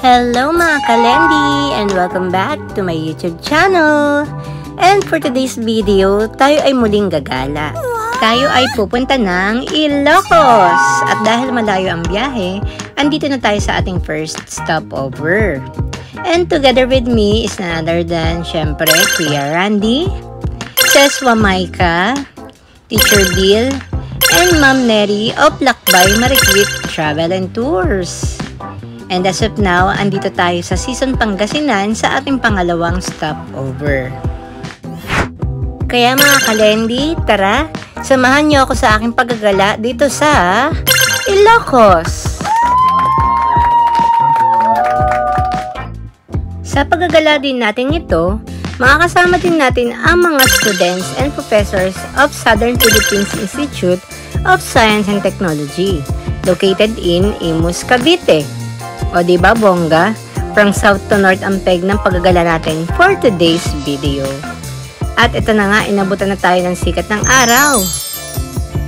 Hello mga kalendi and welcome back to my YouTube channel. And for today's video, tayo ay muling gagala. Tayo ay pupunta ng Ilocos. At dahil malayo ang biyahe, andito na tayo sa ating first stopover. And together with me is none other than, syempre, Kuya Randy, Seswa Maika, Teacher Bill, and Ma'am Neri of Lakbay Marikit Travel and Tours. And as of now, andito tayo sa Season Pangasinan sa ating pangalawang stopover. Kaya mga kalendi, tara, samahan niyo ako sa aking paggagala dito sa Ilocos. Sa paggagala din natin ito, makakasama din natin ang mga students and professors of Southern Philippines Institute of Science and Technology, located in Imus, Cavite. O diba bongga? From south to north ang peg ng paggagala natin for today's video. At ito na nga, inabutan na tayo ng sikat ng araw.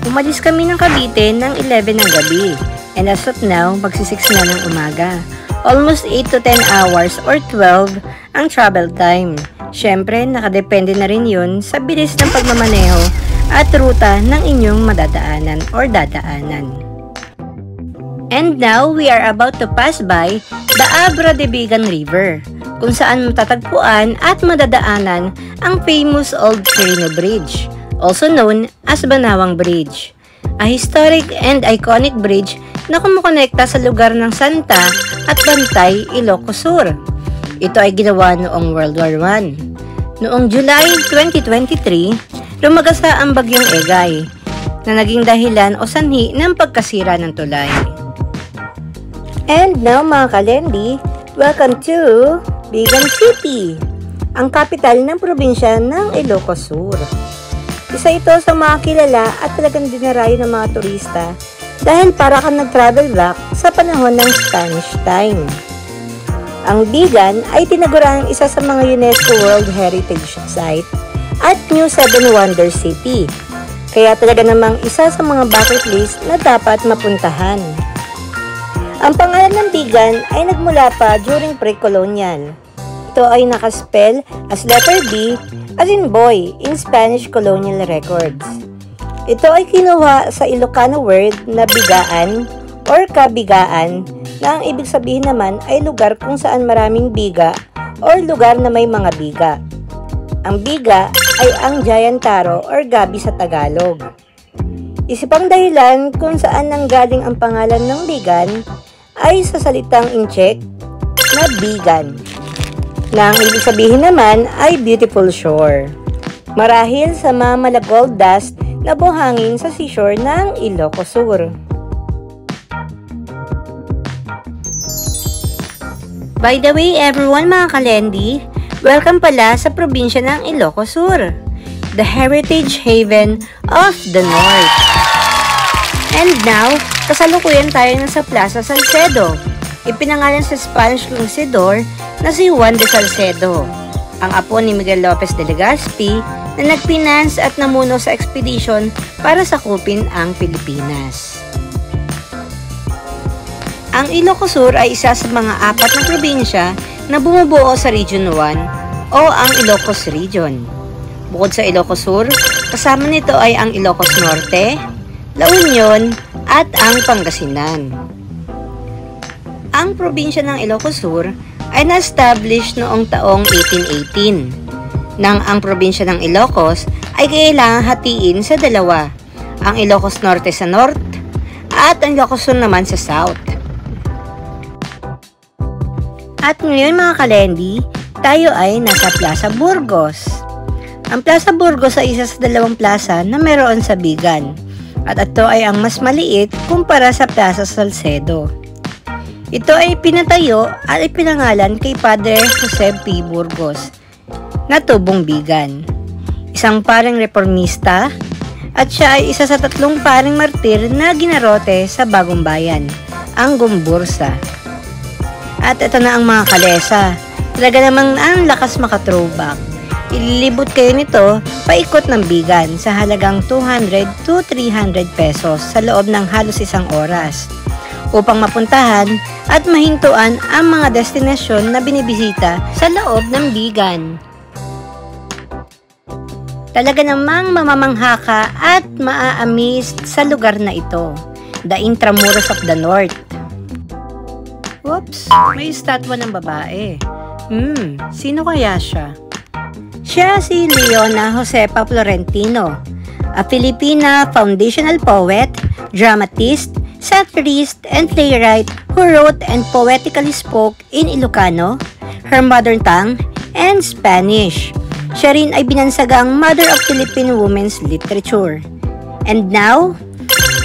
Umalis kami ng Cavite ng 11 ng gabi. And as of now, magsi-6 na ng umaga. Almost 8 to 10 hours or 12 ang travel time. Syempre, nakadepende na rin yun sa bilis ng pagmamaneho at ruta ng inyong madadaanan or dadaanan. And now, we are about to pass by the Abra de Bigan River, kung saan matatagpuan at madadaanan ang famous Old Quirino Bridge, also known as Banawang Bridge, a historic and iconic bridge na kumukonekta sa lugar ng Santa at Bantay, Ilocos Sur. Ito ay ginawa noong World War I. Noong July 2023, lumagasa ang Bagyong Egay, na naging dahilan o sanhi ng pagkasira ng tulay. And now mga kalendi, welcome to Bigan City, ang kapital ng probinsya ng Ilocos Sur. Isa ito sa mga kilala at talagang dinarayo ng mga turista dahil para kang nag-travel back sa panahon ng Spanish time. Ang Bigan ay tinaguriang isa sa mga UNESCO World Heritage Site at New Seven Wonder City, kaya talaga namang isa sa mga bucket list na dapat mapuntahan. Ang pangalan ng Bigan ay nagmula pa during pre-colonial. Ito ay nakaspell as letter B as in boy in Spanish colonial records. Ito ay kinuha sa Ilocano word na bigaan or kabigaan, na ang ibig sabihin naman ay lugar kung saan maraming biga or lugar na may mga biga. Ang biga ay ang giant taro or gabi sa Tagalog. Isa pang dahilan kung saan nanggaling ang pangalan ng Bigan ay sa salitang Inchek na bigan, na ang ibig sabihin naman ay beautiful shore. Marahil sa mga malagold dust na buhangin sa seashore ng Ilocos Sur. By the way everyone mga kalendi, welcome pala sa probinsya ng Ilocos Sur, the heritage haven of the North. And now, kasalukuyan tayo na sa Plaza Salcedo, ipinangalan sa Spanish Conquistador na si Juan de Salcedo, ang apo ni Miguel Lopez de Legazpi na nagfinance at namuno sa expedition para sakupin ang Pilipinas. Ang Ilocos Sur ay isa sa mga 4 na probinsya na bumubuo sa Region 1 o ang Ilocos Region. Bukod sa Ilocos Sur, kasama nito ay ang Ilocos Norte, La Union at ang Pangasinan. Ang probinsya ng Ilocos Sur ay na-establish noong taong 1818, nang ang probinsya ng Ilocos ay kailangang hatiin sa dalawa, ang Ilocos Norte sa North at ang Ilocos Sur naman sa South. At ngayon mga kalendi, tayo ay nasa Plaza Burgos. Ang Plaza Burgos ay isa sa 2 plaza na meron sa Bigan, at ito ay ang mas maliit kumpara sa Plaza Salcedo. Ito ay pinatayo at ipinangalan kay Padre Jose P. Burgos na tubong Bigan, isang paring reformista, at siya ay isa sa 3 paring martir na ginarote sa Bagong Bayan, ang Gumbursa. At ito na ang mga kalesa, talaga namang ang lakas maka-throwback. Ililibot kayo nito paikot ng Bigan sa halagang 200 to 300 pesos sa loob ng halos 1 oras. Upang mapuntahan at mahintuan ang mga destinasyon na binibisita sa loob ng Bigan. Talaga namang mamamangha ka at maa-amazed sa lugar na ito, the Intramuros of the North. Whoops, may estatwa ng babae. Sino kaya siya? Siya si Leona Josefa Florentino, a Filipina foundational poet, dramatist, satirist, and playwright who wrote and poetically spoke in Ilocano, her mother tongue, and Spanish. Siya rin ay binansagang Mother of Philippine Women's Literature. And now,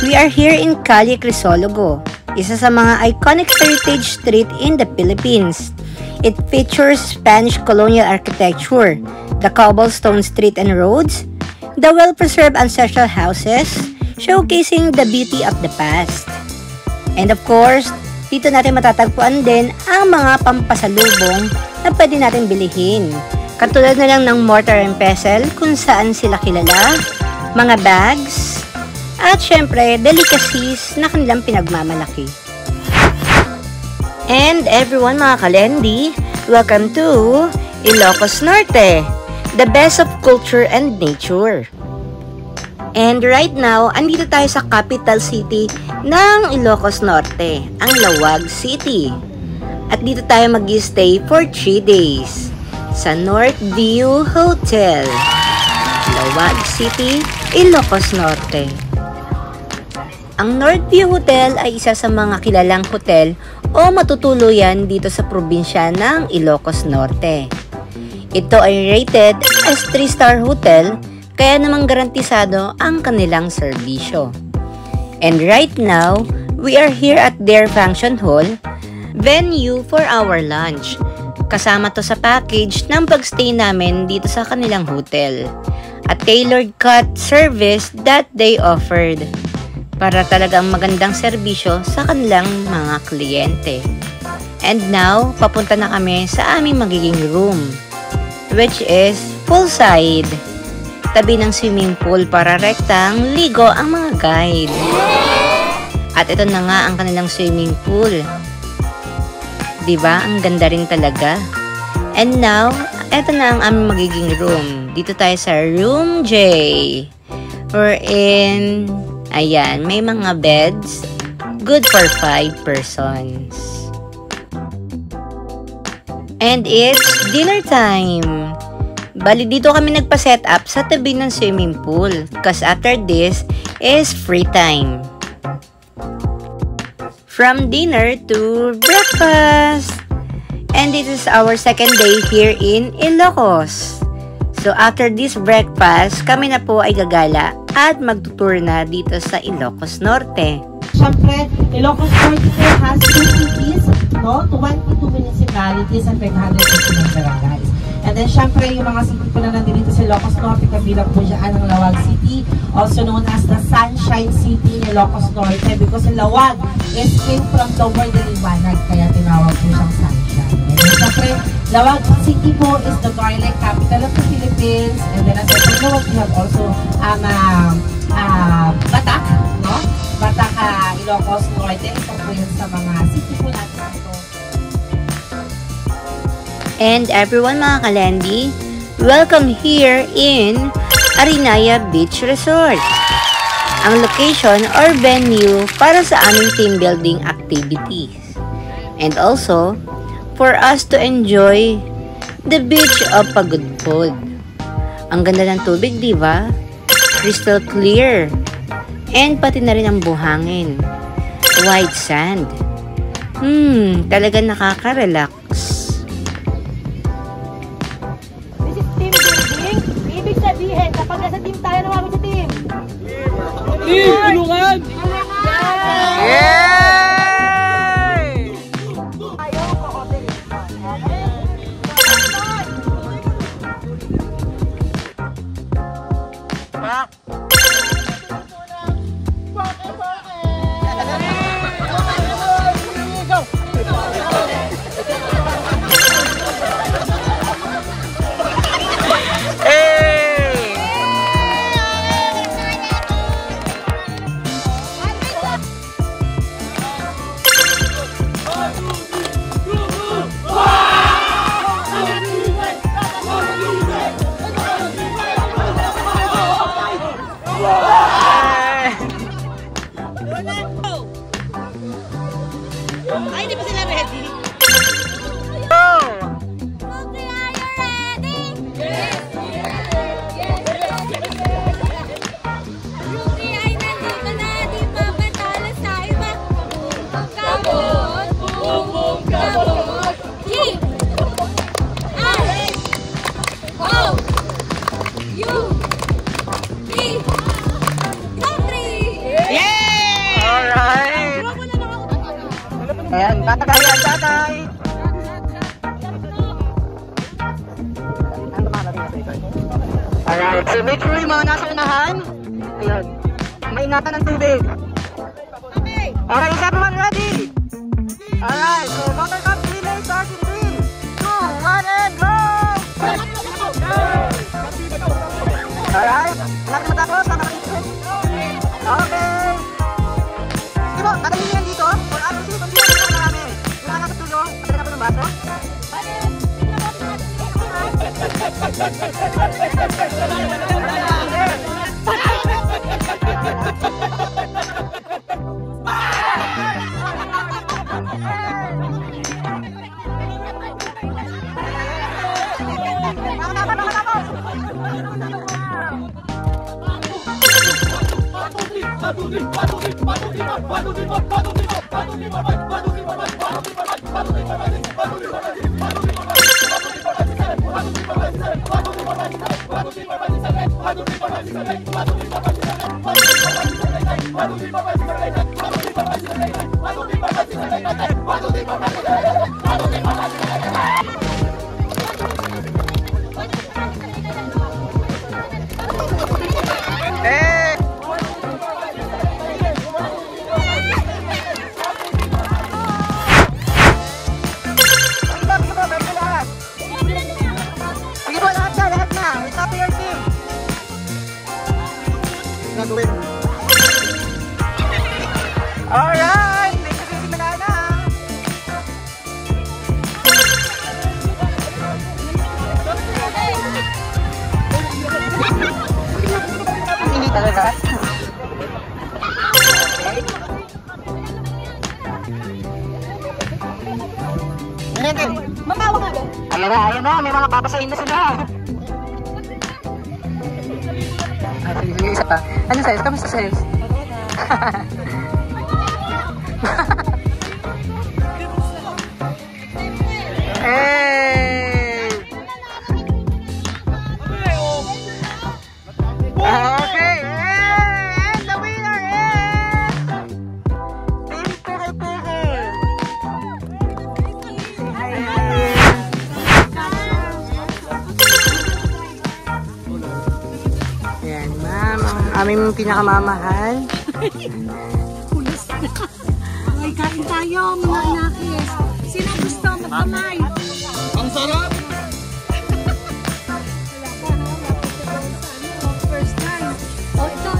we are here in Calle Crisologo, isa sa mga iconic heritage street in the Philippines. It features Spanish colonial architecture, the cobblestone street and roads, the well-preserved ancestral houses, showcasing the beauty of the past. And of course, dito natin matatagpuan din ang mga pampasalubong na pwede natin bilihin. Katulad na lang ng mortar and pestle kung saan sila kilala, mga bags, at syempre, delicacies na kanilang pinagmamalaki. And everyone mga kalendi, welcome to Ilocos Norte, the best of culture and nature. And right now, andito tayo sa capital city ng Ilocos Norte, ang Lawag City. At dito tayo mag-stay for 3 days sa Northview Hotel, Lawag City, Ilocos Norte. Ang Northview Hotel ay isa sa mga kilalang hotel o matutuluyan dito sa probinsya ng Ilocos Norte. Ito ay rated as 3-star hotel, kaya namang garantisado ang kanilang serbisyo. And right now, we are here at their function hall, venue for our lunch. Kasama to sa package ng pagstay namin dito sa kanilang hotel. A tailored cut service that they offered, para talagang magandang serbisyo sa kanilang mga kliyente. And now, papunta na kami sa aming magiging room, which is poolside. Tabi ng swimming pool para rektang ligo ang mga guide. At ito na nga ang kanilang swimming pool. Diba? Ang ganda rin talaga. And now, ito na ang aming magiging room. Dito tayo sa room J. We're in... Ayan, may mga beds. Good for 5 persons. And it's dinner time. Bali, dito kami nagpa-set up sa tabi ng swimming pool. Because after this is free time. From dinner to breakfast. And this is our second day here in Ilocos. So after this breakfast, kami na po ay gagala at magtutour na dito sa Ilocos Norte. Siyempre, Ilocos Norte has 2 cities, no? 22 municipalities and 559 barangays. And then, siyempre, yung mga city po na nandito sa Ilocos Norte, kabilang po dyan ang Lawag City, also known as the Sunshine City in Ilocos Norte, because Lawag is came from the word liwanag, kaya tinawag po siyang sunshine. And then, siyempre, Lawag City po is the garlic capital of the Philippines. And then, as I know, we have also Batak, no? Batak, Ilocos Norte. Ito po yun sa mga city po natin ito. And everyone mga kalendi, welcome here in Arinaya Beach Resort. Ang location or venue para sa aming team building activities. And also, for us to enjoy the beach of Pagudpod. Ang ganda ng tubig, di ba? Crystal clear. And pati na rin ang buhangin. White sand. Talaga nakaka-relax. This is team building. Ibig sabihin, kapag nasa team tayo, nawawag sa team. Team, tulungan! Yeah! Ayan, tatagay ang tatay. Alright, so make sure yung mga nasa unahan. Ayan, maingatan ng tubig. Alright, is everyone ready? Alright, so Bottle Cup relay starts in 3, 2, 1, and go! Alright, lahat na matapos, tama ka dito. Okay. Sige po, dadalhin niyo yan dito. For ano, sige, kung sino na namin. Yung mga nasa tulo, pagka na po ng baso. Alright, next na si Manana. Hindi talaga. Mamawa ka. Ayun na, may mga papasahin na sila. Sige, isa pa. Ano sa'yo? Kamusta sa'yo? Hey! Okay! And the winner is Team Peke-Peke! Ayan, ma'am. Ang aming pinakamamahal. Ay, kain tayo mga inakis. Sino gusto magkamay? Ang sarap! First time. O, ito.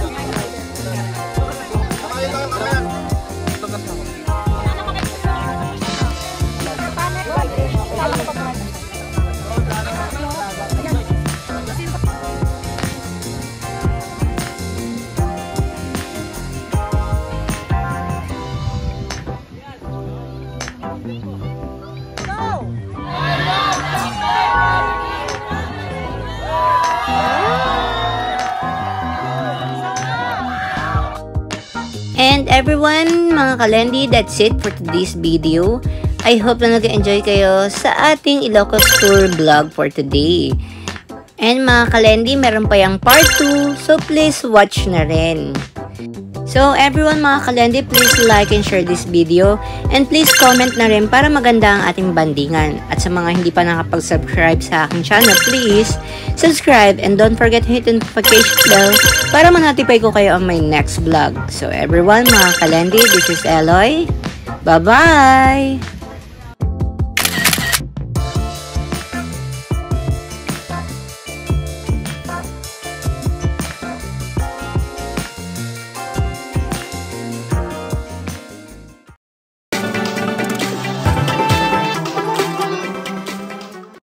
And everyone, mga kalendi, that's it for today's video. I hope na nag-enjoy kayo sa ating Ilocos Tour vlog for today. And mga kalendi, meron pa yung part 2, so please watch na rin. So everyone mga kalendi, please like and share this video. And please comment na rin para maganda ang ating bandingan. At sa mga hindi pa nakapag-subscribe sa aking channel, please subscribe and don't forget to hit the notification bell para ma-notify ko kayo on my next vlog. So everyone mga kalendi, this is Eloy. Bye-bye!